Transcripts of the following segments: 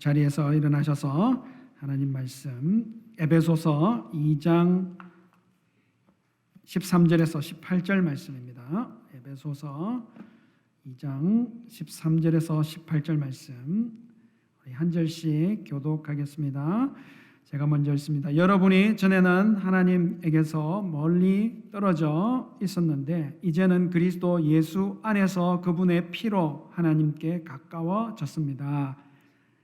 자리에서 일어나셔서 하나님 말씀 에베소서 2장 13절에서 18절 말씀입니다. 에베소서 2장 13절에서 18절 말씀 우리 한 절씩 교독하겠습니다. 제가 먼저 읽습니다. 여러분이 전에는 하나님에게서 멀리 떨어져 있었는데 이제는 그리스도 예수 안에서 그분의 피로 하나님께 가까워졌습니다.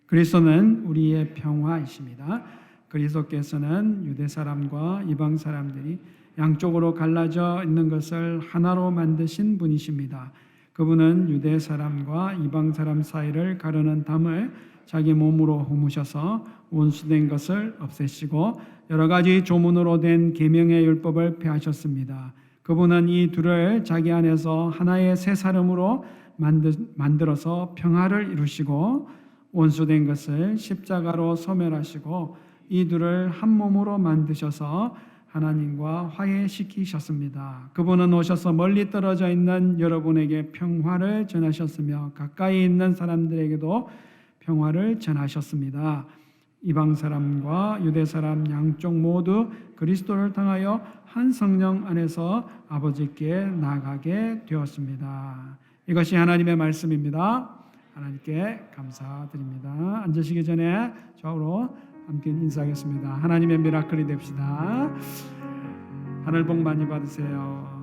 그리스도는 우리의 평화이십니다. 그리스도께서는 유대 사람과 이방 사람들이 양쪽으로 갈라져 있는 것을 하나로 만드신 분이십니다. 그분은 유대 사람과 이방 사람 사이를 가르는 담을 자기 몸으로 허무셔서 원수된 것을 없애시고 여러 가지 조문으로 된 계명의 율법을 폐하셨습니다. 그분은 이 둘을 자기 안에서 하나의 새 사람으로 만들어서 평화를 이루시고 원수된 것을 십자가로 소멸하시고 이 둘을 한 몸으로 만드셔서 하나님과 화해시키셨습니다. 그분은 오셔서 멀리 떨어져 있는 여러분에게 평화를 전하셨으며 가까이 있는 사람들에게도 평화를 전하셨습니다. 이방 사람과 유대 사람 양쪽 모두 그리스도를 통하여 한 성령 안에서 아버지께 나가게 되었습니다. 이것이 하나님의 말씀입니다. 하나님께 감사드립니다. 앉으시기 전에 좌우로 함께 인사하겠습니다. 하나님의 미라클이 됩시다. 하늘 복 많이 받으세요.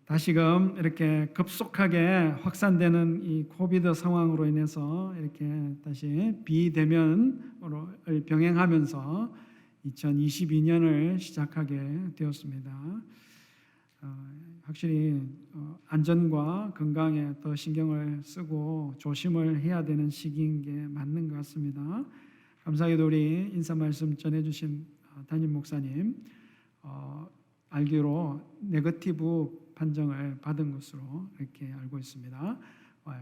다시금 이렇게 급속하게 확산되는 이 코비드 상황으로 인해서 이렇게 다시 비대면으로 병행하면서 2022년을 시작하게 되었습니다. 확실히 안전과 건강에 더 신경을 쓰고 조심을 해야 되는 시기인 게 맞는 것 같습니다. 감사하게도 우리 인사 말씀 전해주신 담임 목사님 알기로 네거티브 판정을 받은 것으로 이렇게 알고 있습니다.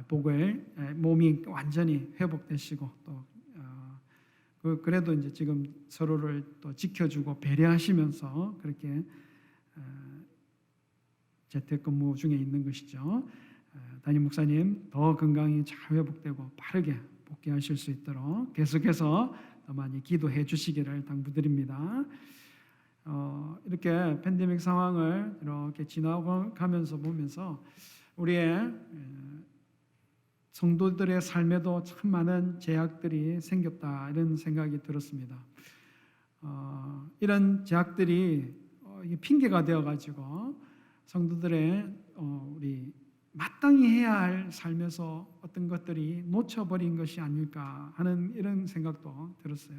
복을 몸이 완전히 회복되시고 또 그래도 이제 지금 서로를 또 지켜주고 배려하시면서 그렇게 재택근무 중에 있는 것이죠. 담임 목사님 더 건강이 잘 회복되고 빠르게 복귀하실 수 있도록 계속해서 더 많이 기도해 주시기를 당부드립니다. 이렇게 팬데믹 상황을 이렇게 지나가면서 보면서 우리의 성도들의 삶에도 참 많은 제약들이 생겼다 이런 생각이 들었습니다. 이런 제약들이 핑계가 되어가지고 성도들의 우리 마땅히 해야 할 삶에서 어떤 것들이 놓쳐버린 것이 아닐까 하는 이런 생각도 들었어요.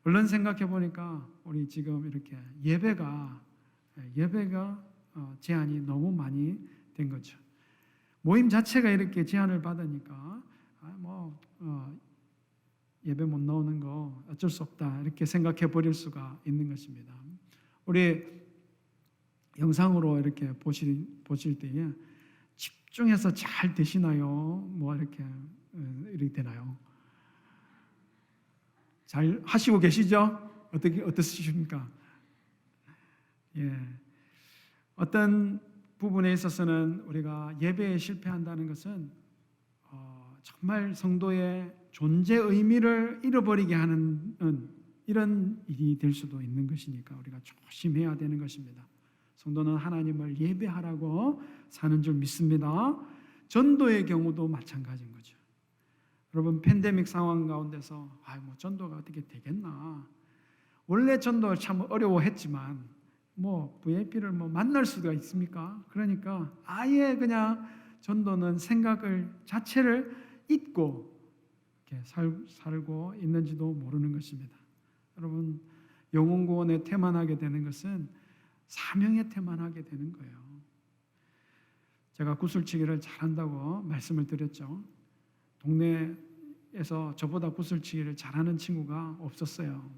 얼른 생각해 보니까 우리 지금 이렇게 예배가 제한이 너무 많이 된 거죠. 모임 자체가 이렇게 제한을 받으니까 예배 못 나오는 거 어쩔 수 없다 이렇게 생각해 버릴 수가 있는 것입니다. 우리 영상으로 이렇게 보실 때에 집중해서 잘 되시나요? 이렇게 되나요? 잘 하시고 계시죠? 어떠십니까? 예. 어떤 부분에 있어서는 우리가 예배에 실패한다는 것은 정말 성도의 존재 의미를 잃어버리게 하는 이런 일이 될 수도 있는 것이니까 우리가 조심해야 되는 것입니다. 성도는 하나님을 예배하라고 사는 줄 믿습니다. 전도의 경우도 마찬가지인 거죠. 여러분 팬데믹 상황 가운데서 전도가 어떻게 되겠나. 원래 전도 참 어려워했지만 VIP를 만날 수가 있습니까? 그러니까 아예 그냥 전도는 생각을 자체를 잊고 이렇게 살고 있는지도 모르는 것입니다. 여러분 영혼 구원에 태만하게 되는 것은 사명에 태만하게 되는 거예요. 제가 구슬치기를 잘한다고 말씀을 드렸죠. 동네에서 저보다 구슬치기를 잘하는 친구가 없었어요.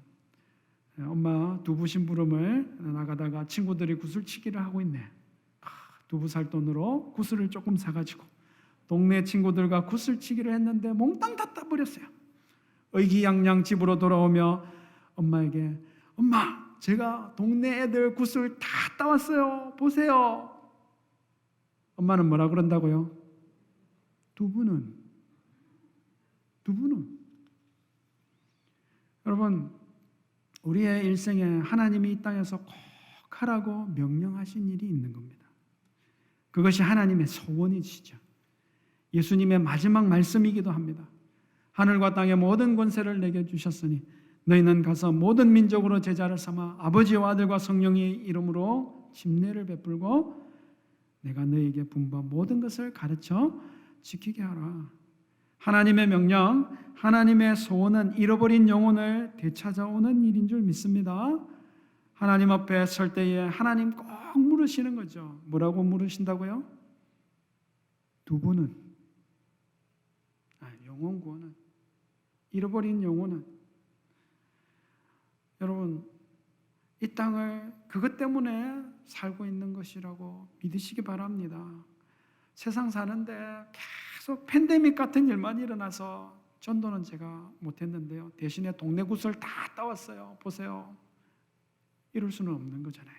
엄마 두부 심부름을 나가다가 친구들이 구슬치기를 하고 있네. 두부 살 돈으로 구슬을 조금 사가지고 동네 친구들과 구슬치기를 했는데 몽땅 다 따버렸어요. 의기양양 집으로 돌아오며 엄마에게 엄마 제가 동네 애들 구슬 다 따왔어요. 보세요. 엄마는 뭐라 그런다고요? 두 분은. 여러분, 우리의 일생에 하나님이 이 땅에서 꼭 하라고 명령하신 일이 있는 겁니다. 그것이 하나님의 소원이시죠. 예수님의 마지막 말씀이기도 합니다. 하늘과 땅의 모든 권세를 내게 주셨으니 너희는 가서 모든 민족으로 제자를 삼아 아버지와 아들과 성령의 이름으로 침례를 베풀고 내가 너희에게 분부한 모든 것을 가르쳐 지키게 하라. 하나님의 명령, 하나님의 소원은 잃어버린 영혼을 되찾아오는 일인 줄 믿습니다. 하나님 앞에 설 때에 하나님 꼭 물으시는 거죠. 뭐라고 물으신다고요? 두 분은, 영혼 구원은, 잃어버린 영혼은. 여러분, 이 땅을 그것 때문에 살고 있는 것이라고 믿으시기 바랍니다. 세상 사는데 계속 팬데믹 같은 일만 일어나서 전도는 제가 못했는데요. 대신에 동네 구슬 다 따왔어요. 보세요. 이럴 수는 없는 거잖아요.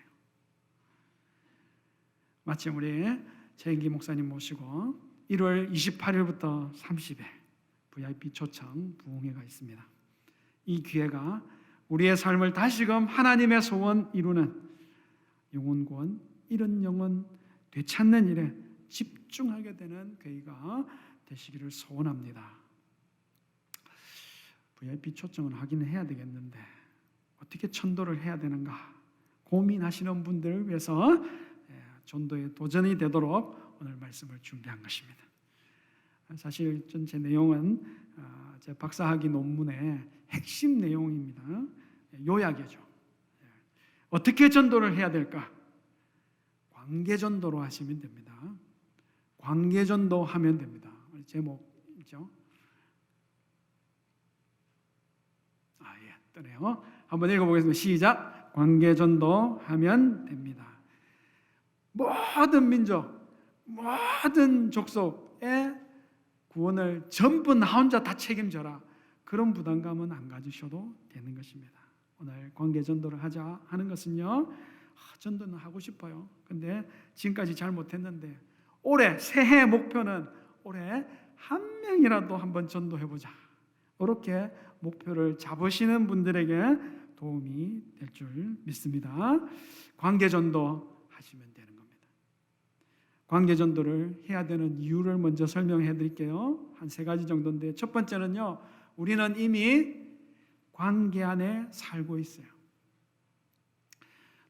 마침 우리 최인기 목사님 모시고 1월 28일부터 30일 VIP 초청 부흥회가 있습니다. 이 기회가 우리의 삶을 다시금 하나님의 소원 이루는 영혼 구원, 이런 영혼 되찾는 일에 집중하게 되는 교회가 되시기를 소원합니다. VIP 초청은 하긴 해야 되겠는데 어떻게 전도를 해야 되는가 고민하시는 분들을 위해서 전도에 도전이 되도록 오늘 말씀을 준비한 것입니다. 사실 전체 내용은 제 박사학위 논문의 핵심 내용입니다. 요약이죠. 어떻게 전도를 해야 될까? 관계전도로 하시면 됩니다. 관계전도 하면 됩니다. 제목이죠. 뜨네요. 한번 읽어보겠습니다. 시작. 관계전도 하면 됩니다. 모든 민족, 모든 족속의 구원을 전부 나 혼자 다 책임져라. 그런 부담감은 안 가지셔도 되는 것입니다. 오늘 관계전도를 하자 하는 것은요, 전도는 하고 싶어요. 근데 지금까지 잘 못했는데 올해 새해 목표는 올해 한 명이라도 한번 전도해보자. 이렇게 목표를 잡으시는 분들에게 도움이 될 줄 믿습니다. 관계전도 하시면 되는 겁니다. 관계전도를 해야 되는 이유를 먼저 설명해 드릴게요. 한 3가지 정도인데, 첫 번째는요, 우리는 이미 관계 안에 살고 있어요.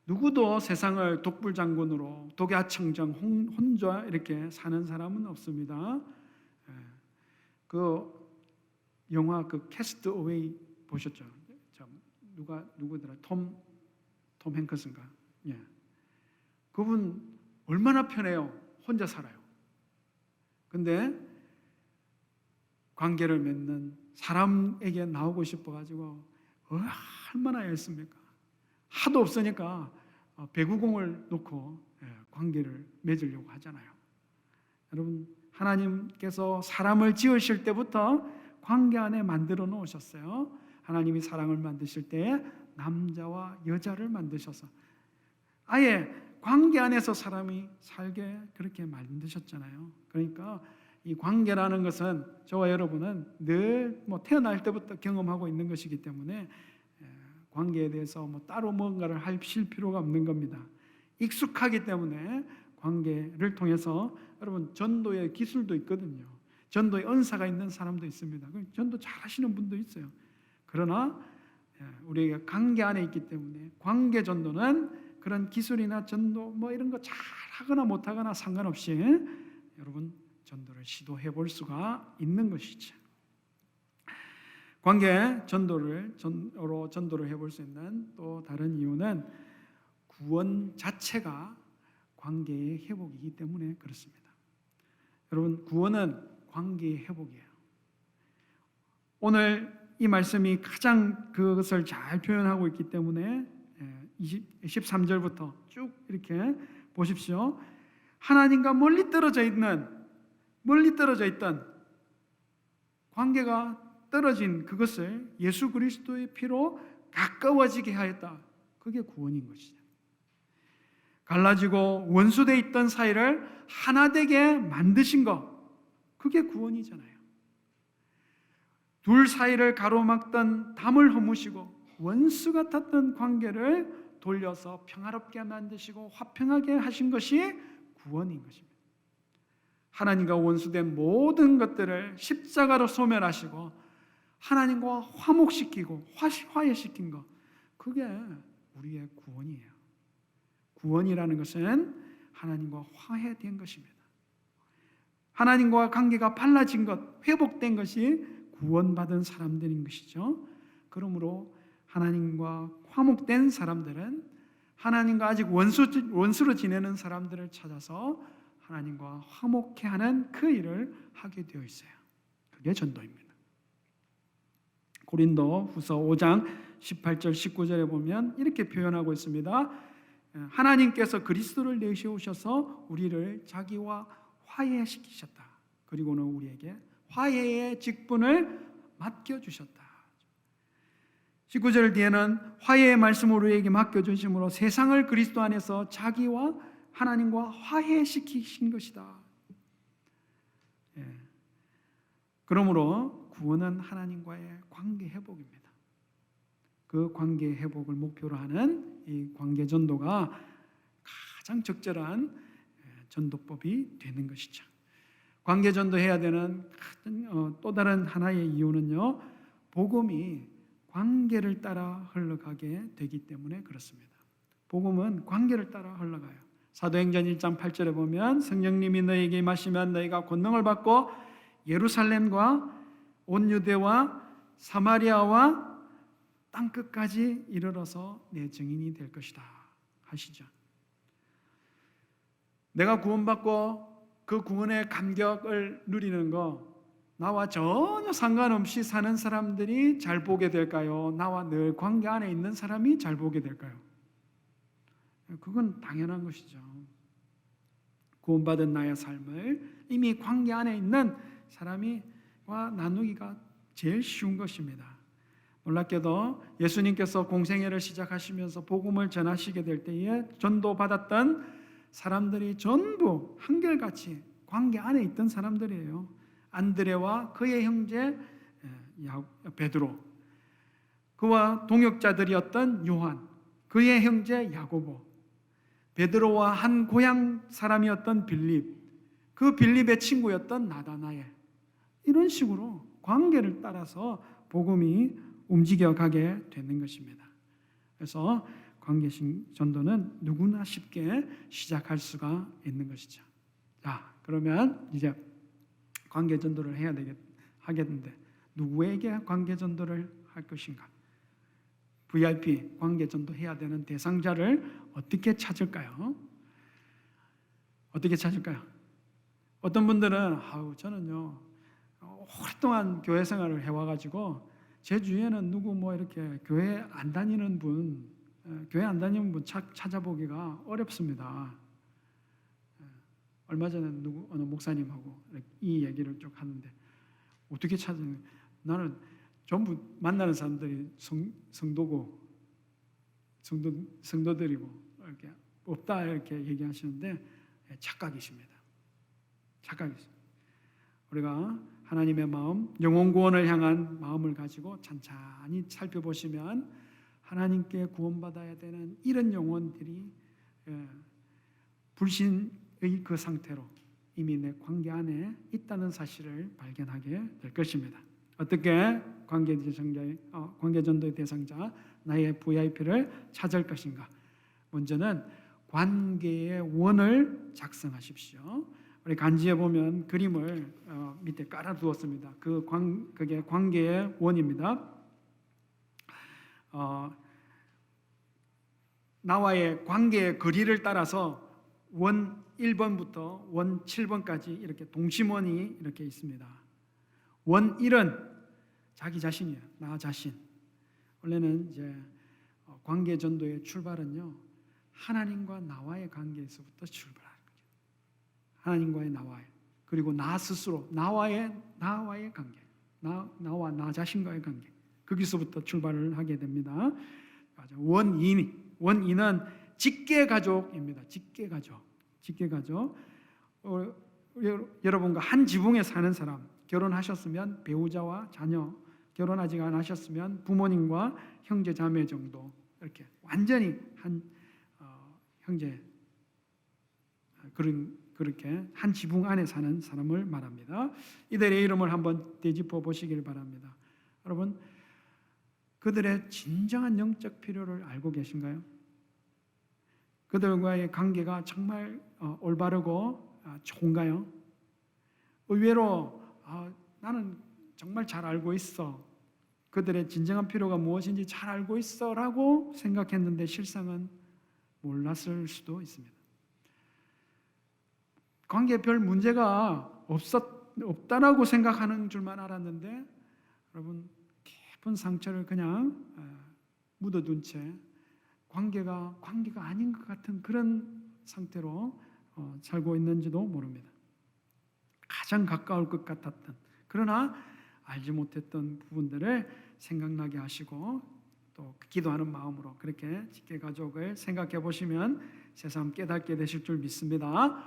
누구도 세상을 독불장군으로 독야청정 혼자 이렇게 사는 사람은 없습니다. 그 영화 그 캐스트 어웨이 보셨죠? 누구더라? 톰 행크스인가? 예. 그분 얼마나 편해요. 혼자 살아요. 근데 관계를 맺는 사람에게 나오고 싶어가지고 얼마나 애씁니까? 하도 없으니까 배구공을 놓고 관계를 맺으려고 하잖아요. 여러분, 하나님께서 사람을 지으실 때부터 관계 안에 만들어 놓으셨어요. 하나님이 사랑을 만드실 때 남자와 여자를 만드셔서 아예 관계 안에서 사람이 살게 그렇게 만드셨잖아요. 그러니까 이 관계라는 것은 저와 여러분은 늘 태어날 때부터 경험하고 있는 것이기 때문에 관계에 대해서 따로 뭔가를 하실 필요가 없는 겁니다. 익숙하기 때문에 관계를 통해서 여러분 전도의 기술도 있거든요. 전도의 은사가 있는 사람도 있습니다. 전도 잘하시는 분도 있어요. 그러나 우리가 관계 안에 있기 때문에 관계 전도는 그런 기술이나 전도 이런 거 잘하거나 못하거나 상관없이 여러분 전도를 시도해 볼 수가 있는 것이죠. 관계 전도를 해볼 수 있는 또 다른 이유는 구원 자체가 관계의 회복이기 때문에 그렇습니다. 여러분, 구원은 관계의 회복이에요. 오늘 이 말씀이 가장 그것을 잘 표현하고 있기 때문에 13절부터 쭉 이렇게 보십시오. 하나님과 멀리 떨어져 있던 관계가 떨어진 그것을 예수 그리스도의 피로 가까워지게 하였다. 그게 구원인 것이죠. 갈라지고 원수돼 있던 사이를 하나 되게 만드신 것, 그게 구원이잖아요. 둘 사이를 가로막던 담을 허무시고 원수 같았던 관계를 돌려서 평화롭게 만드시고 화평하게 하신 것이 구원인 것입니다. 하나님과 원수된 모든 것들을 십자가로 소멸하시고 하나님과 화목시키고 화해시킨 것, 그게 우리의 구원이에요. 구원이라는 것은 하나님과 화해된 것입니다. 하나님과 관계가 발라진 것, 회복된 것이 구원받은 사람들인 것이죠. 그러므로 하나님과 화목된 사람들은 하나님과 아직 원수로 지내는 사람들을 찾아서 하나님과 화목케 하는 그 일을 하게 되어 있어요. 그게 전도입니다. 고린도 후서 5장 18절 19절에 보면 이렇게 표현하고 있습니다. 하나님께서 그리스도를 내세우셔서 우리를 자기와 화해시키셨다. 그리고는 우리에게 화해의 직분을 맡겨주셨다. 19절 뒤에는 화해의 말씀을 우리에게 맡겨주심으로 세상을 그리스도 안에서 자기와 하나님과 화해시키신 것이다. 그러므로 구원은 하나님과의 관계 회복입니다. 그 관계 회복을 목표로 하는 이 관계 전도가 가장 적절한 전도법이 되는 것이죠. 관계 전도해야 되는 또 다른 하나의 이유는요, 복음이 관계를 따라 흘러가게 되기 때문에 그렇습니다. 복음은 관계를 따라 흘러가요. 사도행전 1장 8절에 보면 성령님이 너희에게 임하시면 너희가 권능을 받고 예루살렘과 온 유대와 사마리아와 땅끝까지 이르러서 내 증인이 될 것이다 하시죠. 내가 구원받고 그 구원의 감격을 누리는 거, 나와 전혀 상관없이 사는 사람들이 잘 보게 될까요? 나와 늘 관계 안에 있는 사람이 잘 보게 될까요? 그건 당연한 것이죠. 구원받은 나의 삶을 이미 관계 안에 있는 사람과 나누기가 제일 쉬운 것입니다. 놀랍게도 예수님께서 공생애를 시작하시면서 복음을 전하시게 될 때에 전도받았던 사람들이 전부 한결같이 관계 안에 있던 사람들이에요. 안드레와 그의 형제 베드로, 그와 동역자들이었던 요한, 그의 형제 야고보, 베드로와 한 고향 사람이었던 빌립, 그 빌립의 친구였던 나다나엘, 이런 식으로 관계를 따라서 복음이 움직여가게 되는 것입니다. 그래서 관계식 전도는 누구나 쉽게 시작할 수가 있는 것이죠. 자, 그러면 이제 관계 전도를 하겠는데 누구에게 관계 전도를 할 것인가? VIP 관계 전도 해야 되는 대상자를 어떻게 찾을까요? 어떻게 찾을까요? 어떤 분들은 저는요 오랫동안 교회 생활을 해와가지고 제 주위에는 누구 이렇게 교회 안 다니는 분 찾아보기가 어렵습니다. 얼마 전에 어느 목사님하고 이 얘기를 쭉 하는데, 어떻게 찾는? 나는 전부 만나는 사람들이 성도들이고 이렇게 없다 이렇게 얘기하시는데 착각이십니다. 착각이십니다. 우리가 하나님의 마음, 영혼 구원을 향한 마음을 가지고 찬찬히 살펴보시면 하나님께 구원받아야 되는 이런 영혼들이 불신의 그 상태로 이미 내 관계 안에 있다는 사실을 발견하게 될 것입니다. 어떻게 관계 전도의 대상자, 나의 VIP를 찾을 것인가? 먼저는 관계의 원을 작성하십시오. 우리 간지에 보면 그림을 밑에 깔아두었습니다. 그게 관계의 원입니다. 나와의 관계의 거리를 따라서 원 1번부터 원 7번까지 이렇게 동심원이 이렇게 있습니다. 원 1은 자기 자신이에요. 나 자신. 원래는 이제 관계 전도의 출발은요, 하나님과 나와의 관계에서부터 출발하는 거죠. 하나님과의 나와의, 그리고 나 스스로 나와의 관계, 나와 나 자신과의 관계, 거기서부터 출발을 하게 됩니다. 원 2는 직계 가족입니다. 직계 가족. 직계 가족. 여러분과 한 지붕에 사는 사람, 결혼하셨으면 배우자와 자녀, 결혼 아직 안 하셨으면 부모님과 형제 자매 정도, 이렇게 완전히 한 형제, 그렇게 한 지붕 안에 사는 사람을 말합니다. 이들의 이름을 한번 되짚어 보시길 바랍니다. 여러분, 그들의 진정한 영적 필요를 알고 계신가요? 그들과의 관계가 정말 올바르고 좋은가요? 의외로 나는 정말 잘 알고 있어, 그들의 진정한 필요가 무엇인지 잘 알고 있어 라고 생각했는데 실상은 몰랐을 수도 있습니다. 관계에 별 문제가 없다라고 생각하는 줄만 알았는데, 여러분, 깊은 상처를 그냥 묻어둔 채 관계가 아닌 것 같은 그런 상태로 살고 있는지도 모릅니다. 가장 가까울 것 같았던, 그러나 알지 못했던 부분들을 생각나게 하시고 또 기도하는 마음으로 그렇게 직계 가족을 생각해 보시면 새삼 깨닫게 되실 줄 믿습니다.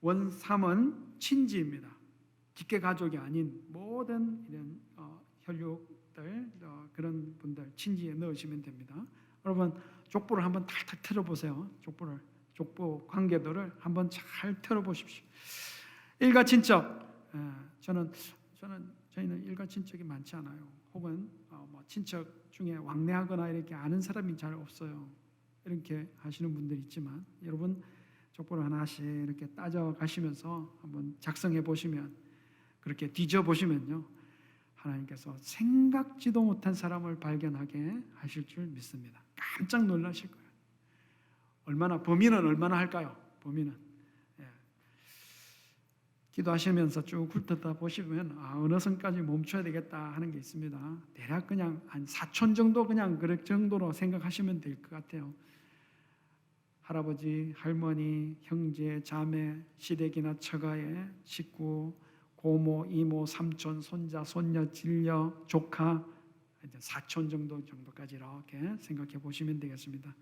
원 3은 친지입니다. 직계 가족이 아닌 모든 이런 혈육들, 그런 분들 친지에 넣으시면 됩니다. 여러분, 족보를 한번 탈탈 털어보세요. 족보 관계들을 한번 잘 털어보십시오. 일가 친척, 저희는 일가 친척이 많지 않아요. 혹은 친척 중에 왕래하거나 이렇게 아는 사람이 잘 없어요. 이렇게 하시는 분들이 있지만, 여러분 족보를 하나씩 이렇게 따져가시면서 한번 작성해 보시면, 그렇게 뒤져 보시면요, 하나님께서 생각지도 못한 사람을 발견하게 하실 줄 믿습니다. 깜짝 놀라실 거예요. 범인은 얼마나 할까요? 범인은 기도하시면서 쭉 훑어다 보시면 어느 선까지 멈춰야 되겠다 하는 게 있습니다. 대략 그냥 한 4촌 정도, 그냥 그 정도로 생각하시면 될 것 같아요. 할아버지, 할머니, 형제, 자매, 시댁이나 처가의 식구, 고모, 이모, 삼촌, 손자, 손녀, 진녀, 조카, 이제 4촌 정도까지 이렇게 생각해 보시면 되겠습니다.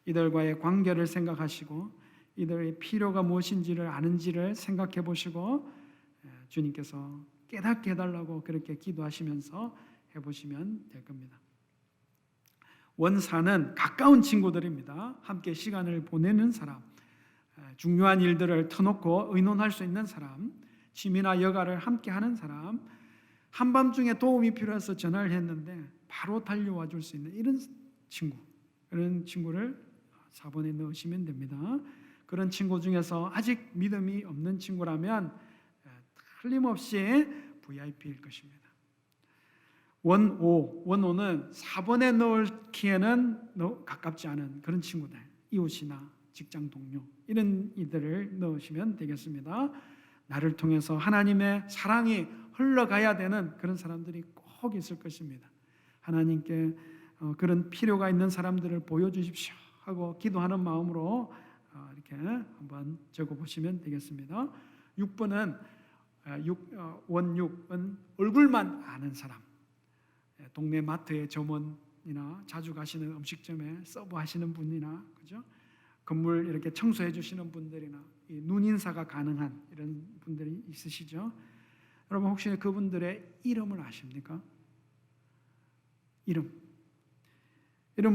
이들과의 관계를 생각하시고 이들의 필요가 무엇인지를 아는지를 생각해 보시고 주님께서 깨닫게 해달라고 그렇게 기도하시면서 해보시면 될 겁니다. 원사는 가까운 친구들입니다. 함께 시간을 보내는 사람, 중요한 일들을 터놓고 의논할 수 있는 사람, 취미나 여가를 함께 하는 사람, 한밤중에 도움이 필요해서 전화를 했는데 바로 달려와 줄 수 있는 이런 친구, 그런 친구를 4번에 넣으시면 됩니다. 그런 친구 중에서 아직 믿음이 없는 친구라면 틀림없이 VIP일 것입니다. 원오는 4번에 넣기에는 가깝지 않은 그런 친구들, 이웃이나 직장 동료, 이런 이들을 넣으시면 되겠습니다. 나를 통해서 하나님의 사랑이 흘러가야 되는 그런 사람들이 꼭 있을 것입니다. 하나님께 그런 필요가 있는 사람들을 보여주십시오 하고 기도하는 마음으로 이렇게 한번 적어보시면 되겠습니다. 6번은 원6은 얼굴만 아는 사람, 동네 마트의 점원이나 자주 가시는 음식점에 서브하시는 분이나, 그죠? 건물 이렇게 청소해 주시는 분들이나 눈인사가 가능한 이런 분들이 있으시죠? 여러분, 혹시 그분들의 이름을 아십니까? 이런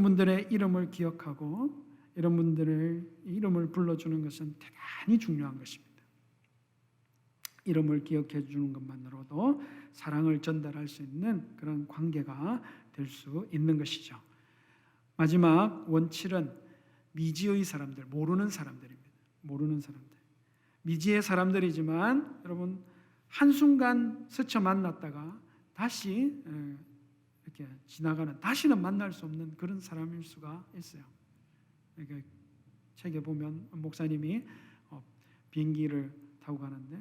분들의 이름을 기억하고 이런 분들의 이름을 불러주는 것은 대단히 중요한 것입니다. 이름을 기억해 주는 것만으로도 사랑을 전달할 수 있는 그런 관계가 될 수 있는 것이죠. 마지막 원7은 미지의 사람들, 모르는 사람들입니다. 모르는 사람들. 미지의 사람들이지만 여러분, 한순간 스쳐 만났다가 다시 이렇게 지나가는, 다시는 만날 수 없는 그런 사람일 수가 있어요. 이렇게 책에 보면 목사님이 비행기를 타고 가는데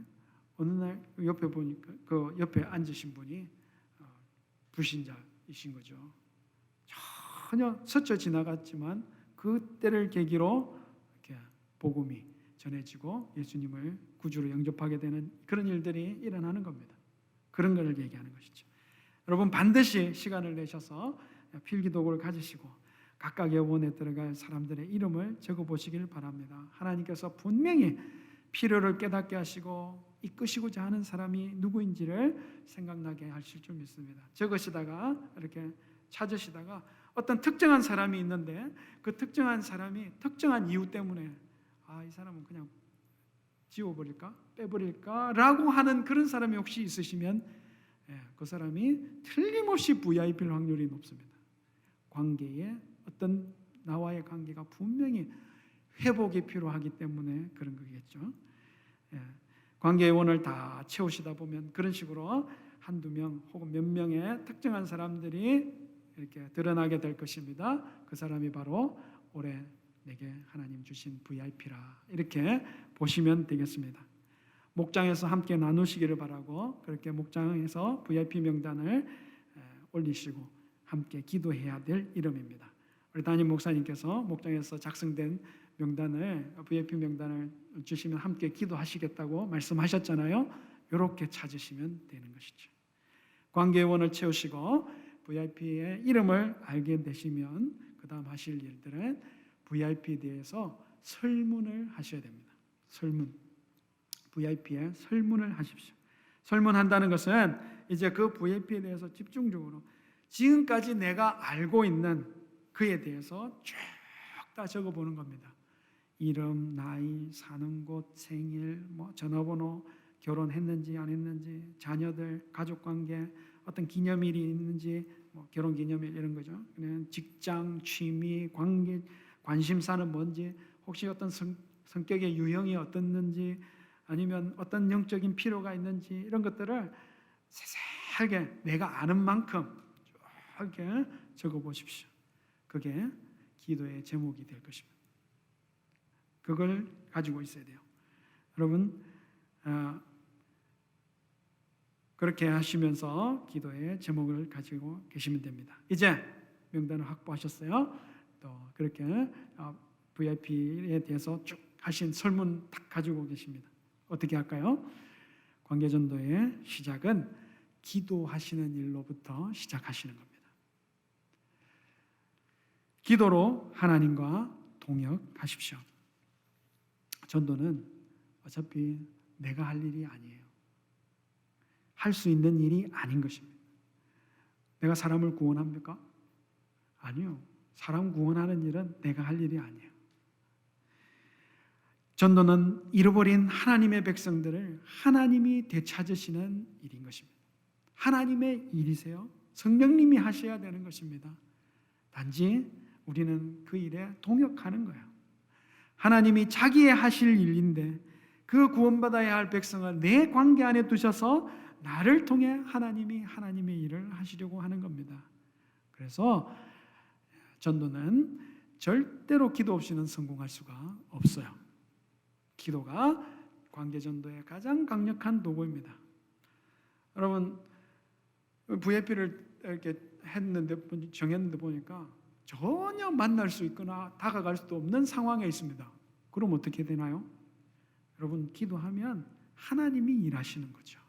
어느 날 옆에 보니까 그 옆에 앉으신 분이 불신자이신 거죠. 전혀 스쳐 지나갔지만 그때를 계기로 이렇게 복음이 전해지고 예수님을 구주로 영접하게 되는 그런 일들이 일어나는 겁니다. 그런 것을 얘기하는 것이죠. 여러분, 반드시 시간을 내셔서 필기도구를 가지시고 각각의 원에 들어갈 사람들의 이름을 적어보시길 바랍니다. 하나님께서 분명히 필요를 깨닫게 하시고 이끄시고자 하는 사람이 누구인지를 생각나게 하실 줄 믿습니다. 적으시다가 이렇게 찾으시다가 어떤 특정한 사람이 있는데 그 특정한 사람이 특정한 이유 때문에 이 사람은 그냥 지워버릴까? 빼버릴까? 라고 하는 그런 사람이 혹시 있으시면 그 사람이 틀림없이 VIP일 확률이 높습니다. 관계에 어떤 나와의 관계가 분명히 회복이 필요하기 때문에 그런 거겠죠. 관계의 원을 다 채우시다 보면 그런 식으로 한두 명 혹은 몇 명의 특정한 사람들이 이렇게 드러나게 될 것입니다. 그 사람이 바로 올해 내게 하나님 주신 VIP라 이렇게 보시면 되겠습니다. 목장에서 함께 나누시기를 바라고 그렇게 목장에서 VIP 명단을 올리시고 함께 기도해야 될 이름입니다. 우리 담임 목사님께서 목장에서 작성된 명단을 VIP 명단을 주시면 함께 기도하시겠다고 말씀하셨잖아요. 이렇게 찾으시면 되는 것이죠. 관계의 원을 채우시고 VIP의 이름을 알게 되시면 그 다음 하실 일들은 VIP에 대해서 설문을 하셔야 됩니다. 설문. VIP에 설문을 하십시오. 설문한다는 것은 이제 그 VIP에 대해서 집중적으로 지금까지 내가 알고 있는 그에 대해서 쭉 다 적어보는 겁니다. 이름, 나이, 사는 곳, 생일, 전화번호, 결혼했는지 안 했는지, 자녀들, 가족관계, 어떤 기념일이 있는지, 결혼기념일 이런 거죠. 그냥 직장, 취미, 관계, 관심사는 뭔지, 혹시 어떤 성격의 유형이 어떻는지, 아니면 어떤 영적인 필요가 있는지 이런 것들을 세세하게 내가 아는 만큼 이렇게 적어보십시오. 그게 기도의 제목이 될 것입니다. 그걸 가지고 있어야 돼요. 여러분 그렇게 하시면서 기도의 제목을 가지고 계시면 됩니다. 이제 명단을 확보하셨어요. 또 그렇게 VIP에 대해서 쭉 하신 설문 딱 가지고 계십니다. 어떻게 할까요? 관계전도의 시작은 기도하시는 일로부터 시작하시는 겁니다. 기도로 하나님과 동역하십시오. 전도는 어차피 내가 할 일이 아니에요. 할 수 있는 일이 아닌 것입니다. 내가 사람을 구원합니까? 아니요. 사람 구원하는 일은 내가 할 일이 아니에요. 전도는 잃어버린 하나님의 백성들을 하나님이 되찾으시는 일인 것입니다. 하나님의 일이세요. 성령님이 하셔야 되는 것입니다. 단지 우리는 그 일에 동역하는 거예요. 하나님이 자기의 하실 일인데 그 구원받아야 할 백성을 내 관계 안에 두셔서 나를 통해 하나님이 하나님의 일을 하시려고 하는 겁니다. 그래서 전도는 절대로 기도 없이는 성공할 수가 없어요. 기도가 관계전도의 가장 강력한 도구입니다. 여러분 VIP를 이렇게 정했는데 보니까 전혀 만날 수 있거나 다가갈 수도 없는 상황에 있습니다. 그럼 어떻게 되나요? 여러분 기도하면 하나님이 일하시는 거죠.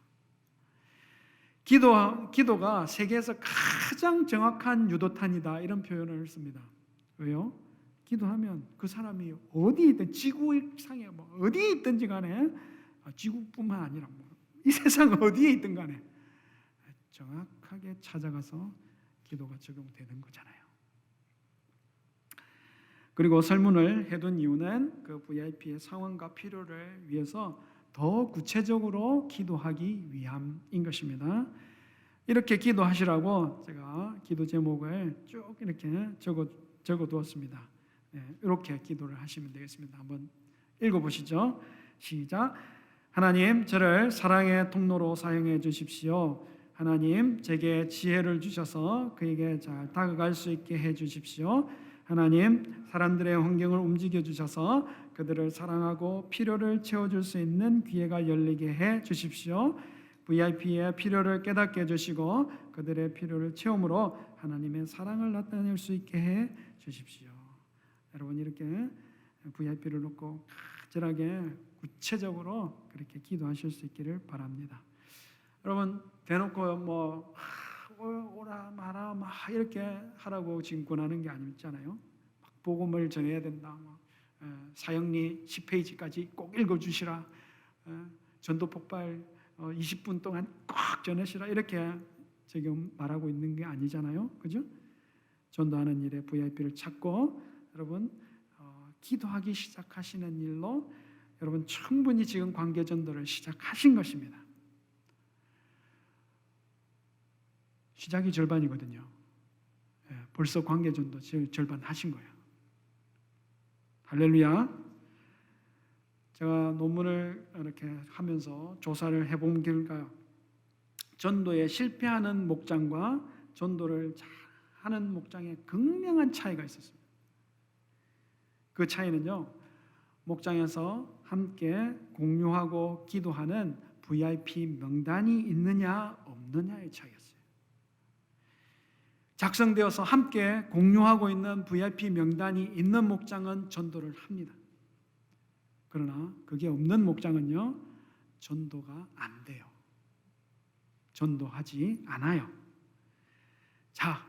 기도가 세계에서 가장 정확한 유도탄이다 이런 표현을 씁니다. 왜요? 기도하면 그 사람이 어디에 있든 지구상에 어디에 있든지 간에 지구뿐만 아니라 이 세상 어디에 있든 간에 정확하게 찾아가서 기도가 적용되는 거잖아요. 그리고 설문을 해둔 이유는 그 VIP의 상황과 필요를 위해서 더 구체적으로 기도하기 위함인 것입니다. 이렇게 기도하시라고 제가 기도 제목을 쭉 이렇게 적어 두었습니다. 이렇게 기도를 하시면 되겠습니다. 한번 읽어보시죠. 시작. 하나님, 저를 사랑의 통로로 사용해 주십시오. 하나님, 제게 지혜를 주셔서 그에게 잘 다가갈 수 있게 해 주십시오. 하나님, 사람들의 환경을 움직여 주셔서 그들을 사랑하고 필요를 채워줄 수 있는 기회가 열리게 해 주십시오. VIP의 필요를 깨닫게 해주시고 그들의 필요를 채움으로 하나님의 사랑을 나타낼 수 있게 해 주십시오. 여러분 이렇게 VIP를 놓고 간절하게 구체적으로 그렇게 기도하실 수 있기를 바랍니다. 여러분 대놓고 오라 마라 막 이렇게 하라고 지금 권하는 게 아니잖아요. 막 복음을 전해야 된다. 사형리 10페이지까지 꼭 읽어주시라. 전도 폭발 20분 동안 꼭 전하시라. 이렇게 지금 말하고 있는 게 아니잖아요. 그죠? 전도하는 일에 VIP를 찾고 여러분 기도하기 시작하시는 일로 여러분 충분히 지금 관계 전도를 시작하신 것입니다. 시작이 절반이거든요. 벌써 관계 전도 절반 하신 거예요. 할렐루야. 제가 논문을 이렇게 하면서 조사를 해본 결과 전도에 실패하는 목장과 전도를 잘하는 목장에 극명한 차이가 있었습니다. 그 차이는요, 목장에서 함께 공유하고 기도하는 VIP 명단이 있느냐 없느냐의 차이였어요. 작성되어서 함께 공유하고 있는 VIP 명단이 있는 목장은 전도를 합니다. 그러나 그게 없는 목장은요, 전도가 안 돼요. 전도하지 않아요. 자,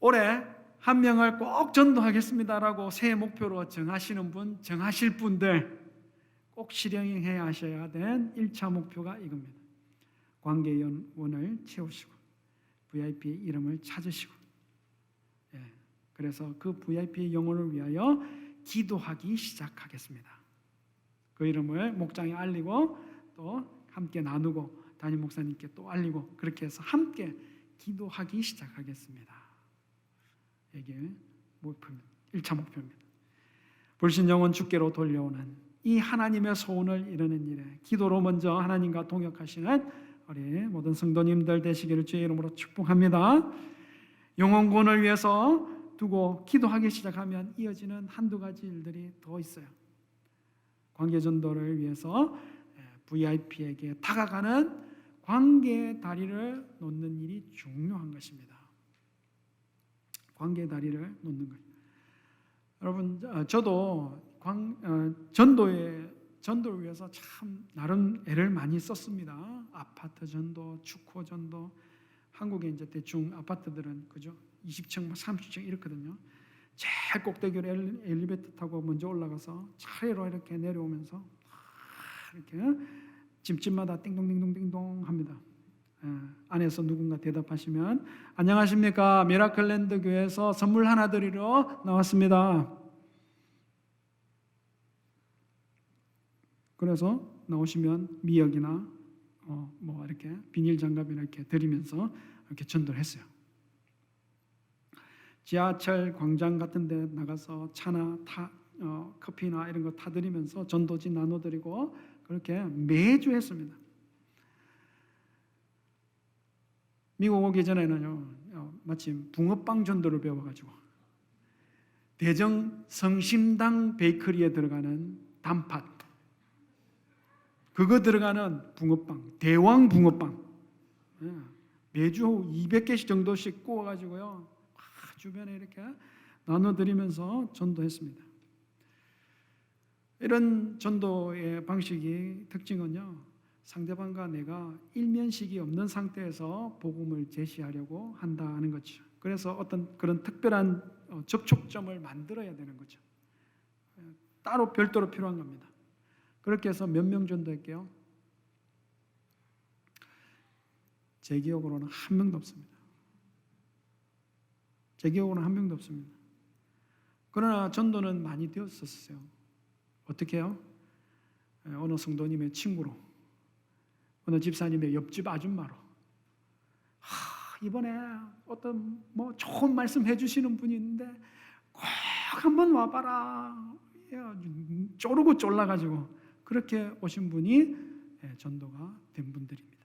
올해 한 명을 꼭 전도하겠습니다라고 새해 목표로 정하시는 분, 정하실 분들 꼭 실행해야 하셔야 된 1차 목표가 이겁니다. 관계원을 채우시고 VIP 이름을 찾으시고, 그래서 그 VIP 영혼을 위하여 기도하기 시작하겠습니다. 그 이름을 목장에 알리고 또 함께 나누고 담임 목사님께 또 알리고 그렇게 해서 함께 기도하기 시작하겠습니다. 이게 목표입니다. 1차 목표입니다. 불신 영혼 주께로 돌려오는 이 하나님의 소원을 이루는 일에 기도로 먼저 하나님과 동역하시는 우리 모든 성도님들 되시기를 주의 이름으로 축복합니다. 영혼 구원을 위해서 두고 기도하기 시작하면 이어지는 한두 가지 일들이 더 있어요. 관계 전도를 위해서 VIP에게 다가가는 관계의 다리를 놓는 일이 중요한 것입니다. 관계의 다리를 놓는 것. 여러분, 저도 전도를 위해서 참 나름 애를 많이 썼습니다. 아파트 전도, 축호 전도. 한국에 이제 대충 아파트들은 그죠? 20층, 30층 이렇거든요. 제일 꼭대기로 엘리베이터 타고 먼저 올라가서 차례로 이렇게 내려오면서 이렇게 집집마다 띵동띵동띵동 합니다. 안에서 누군가 대답하시면 안녕하십니까, 미라클랜드 교회에서 선물 하나 드리러 나왔습니다. 그래서 나오시면 미역이나 뭐 이렇게 비닐 장갑이나 이렇게 드리면서 이렇게 전도를 했어요. 지하철 광장 같은 데 나가서 차나 커피나 이런 거 타드리면서 전도지 나눠드리고 그렇게 매주 했습니다. 미국 오기 전에는요, 마침 붕어빵 전도를 배워가지고 대정 성심당 베이커리에 들어가는 단팥, 그거 들어가는 붕어빵, 대왕 붕어빵, 매주 200개씩 정도씩 구워가지고요, 주변에 이렇게 나눠드리면서 전도했습니다. 이런 전도의 방식이 특징은요, 상대방과 내가 일면식이 없는 상태에서 복음을 제시하려고 한다는 거죠. 그래서 어떤 그런 특별한 접촉점을 만들어야 되는 거죠. 따로 별도로 필요한 겁니다. 그렇게 해서 몇 명 전도할게요? 제 기억으로는 한 명도 없습니다. 제 기억으로는 한 명도 없습니다. 그러나 전도는 많이 되었었어요. 어떻게 해요? 어느 성도님의 친구로, 어느 집사님의 옆집 아줌마로, 이번에 어떤 뭐 좋은 말씀 해주시는 분이 있는데 꼭 한번 와봐라. 쪼르고 쫄라가지고 그렇게 오신 분이 전도가 된 분들입니다.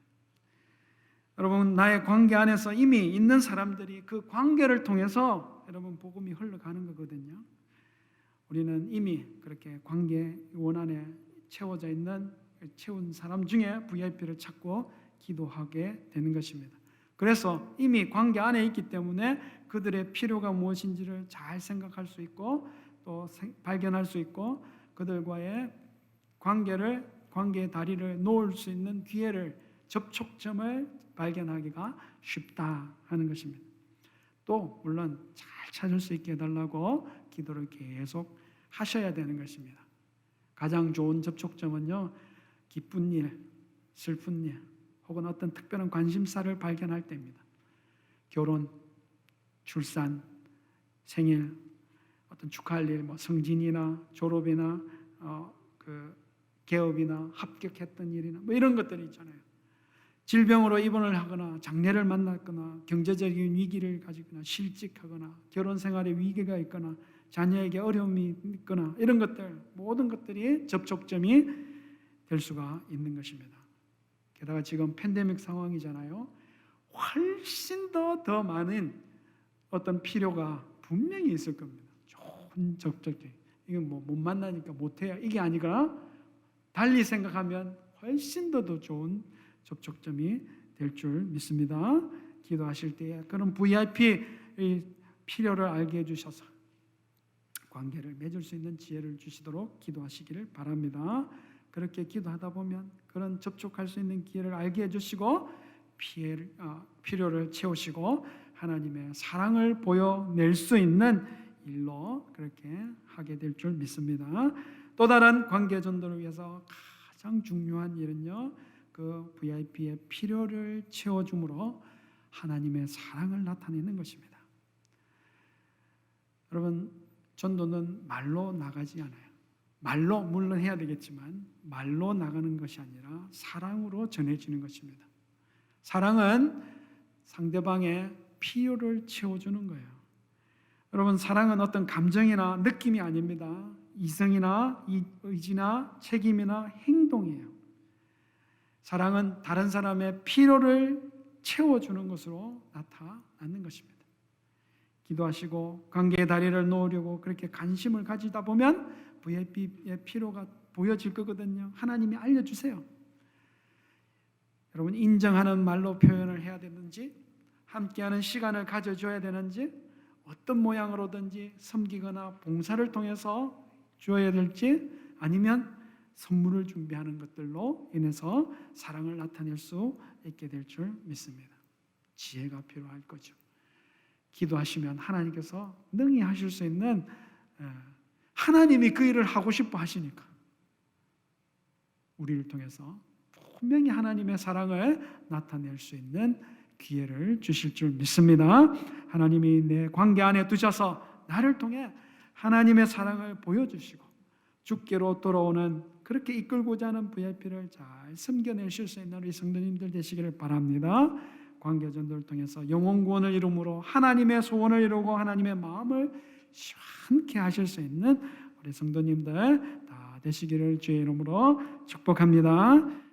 여러분, 나의 관계 안에서 이미 있는 사람들이 그 관계를 통해서 여러분 복음이 흘러가는 거거든요. 우리는 이미 그렇게 관계 원안에 채워져 있는 채운 사람 중에 VIP를 찾고 기도하게 되는 것입니다. 그래서 이미 관계 안에 있기 때문에 그들의 필요가 무엇인지를 잘 생각할 수 있고 또 발견할 수 있고 그들과의 관계의 다리를 놓을 수 있는 기회를 접촉점을 발견하기가 쉽다 하는 것입니다. 또 물론 잘 찾을 수 있게 해달라고 기도를 계속 하셔야 되는 것입니다. 가장 좋은 접촉점은요, 기쁜 일, 슬픈 일, 혹은 어떤 특별한 관심사를 발견할 때입니다. 결혼, 출산, 생일, 어떤 축하할 일, 성진이나 졸업이나 개업이나 합격했던 일이나 이런 것들이 있잖아요. 질병으로 입원을 하거나 장례를 만났거나 경제적인 위기를 가지거나 실직하거나 결혼 생활에 위기가 있거나 자녀에게 어려움이 있거나 이런 것들, 모든 것들이 접촉점이 될 수가 있는 것입니다. 게다가 지금 팬데믹 상황이잖아요. 훨씬 더 많은 어떤 필요가 분명히 있을 겁니다. 좋은 접촉점. 이건 못 만나니까 못해요. 이게 아니라 달리 생각하면 훨씬 더 좋은 접촉점이 될 줄 믿습니다. 기도하실 때에 그런 VIP 필요를 알게 해주셔서 관계를 맺을 수 있는 지혜를 주시도록 기도하시기를 바랍니다. 그렇게 기도하다 보면 그런 접촉할 수 있는 기회를 알게 해주시고 필요를 채우시고 하나님의 사랑을 보여낼 수 있는 일로 그렇게 하게 될 줄 믿습니다. 또 다른 관계 전도를 위해서 가장 중요한 일은요, 그 VIP의 필요를 채워줌으로 하나님의 사랑을 나타내는 것입니다. 여러분, 전도는 말로 나가지 않아요. 말로 물론 해야 되겠지만 말로 나가는 것이 아니라 사랑으로 전해지는 것입니다. 사랑은 상대방의 필요를 채워주는 거예요. 여러분, 사랑은 어떤 감정이나 느낌이 아닙니다. 이성이나 의지나 책임이나 행동이에요. 사랑은 다른 사람의 필요를 채워주는 것으로 나타나는 것입니다. 기도하시고 관계의 다리를 놓으려고 그렇게 관심을 가지다 보면 VIP의 필요가 보여질 거거든요. 하나님이 알려주세요. 여러분, 인정하는 말로 표현을 해야 되는지, 함께하는 시간을 가져줘야 되는지, 어떤 모양으로든지 섬기거나 봉사를 통해서 주어야 될지, 아니면 선물을 준비하는 것들로 인해서 사랑을 나타낼 수 있게 될 줄 믿습니다. 지혜가 필요할 거죠. 기도하시면 하나님께서 능히 하실 수 있는, 하나님이 그 일을 하고 싶어 하시니까 우리를 통해서 분명히 하나님의 사랑을 나타낼 수 있는 기회를 주실 줄 믿습니다. 하나님이 내 관계 안에 두셔서 나를 통해 하나님의 사랑을 보여주시고 주께로 돌아오는, 그렇게 이끌고자 하는 VIP를 잘 섬겨내실 수 있는 우리 성도님들 되시기를 바랍니다. 관계 전도를 통해서 영혼 구원을 이루므로 하나님의 소원을 이루고 하나님의 마음을 시원케 하실 수 있는 우리 성도님들 다 되시기를 주의 이름으로 축복합니다.